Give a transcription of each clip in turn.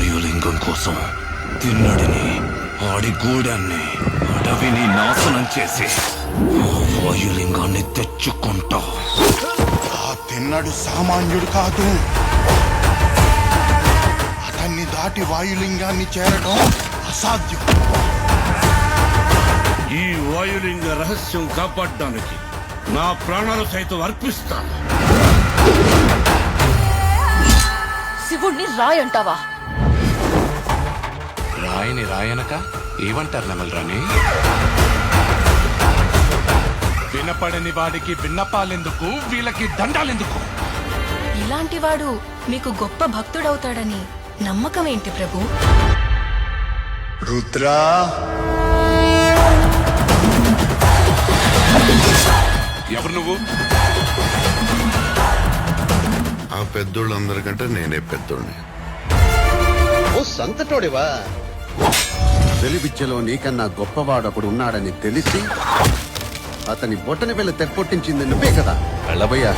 వాయులింగం కోసం తిన్నడిని, ఆడి గూడాన్ని, అడవిని నాశనం చేసి వాయులింగాన్ని తెచ్చుకుంటా. ఆ తిన్నడు సామాన్యుడు కాదు. అతన్ని దాటి వాయులింగాన్ని చేరడం అసాధ్యం. ఈ వాయులింగ రహస్యం కాపాడడానికి నా ప్రాణాలు సైతం అర్పిస్తాను. శివుణ్ణి రాయంటావా? రాయని రాయనక ఏమంటారు నెమలరాని? వినపడని వాడికి విన్నపాలెందుకు, వీళ్ళకి దండాలెందుకు? ఇలాంటి వాడు మీకు గొప్ప భక్తుడవుతాడని నమ్మకం ఏంటి ప్రభు? రుద్రా, ఎవరు నువ్వు? ఆ పెద్దోళ్ళందరికంటే నేనే పెద్దోడిని. ఓ సంతటోడివా? వెలివిద్యలో నీకన్నా గొప్పవాడొకడు ఉన్నాడని తెలిసి అతని బొట్టని వెళ్ళి తెప్పొట్టించింది నువ్వే కదా. వెళ్ళబోయా.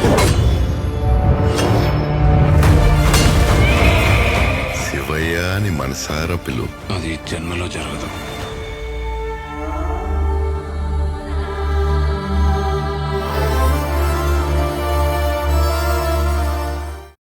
శివయ్య అని మనసారా పిలు. అది జన్మలో జరగదు.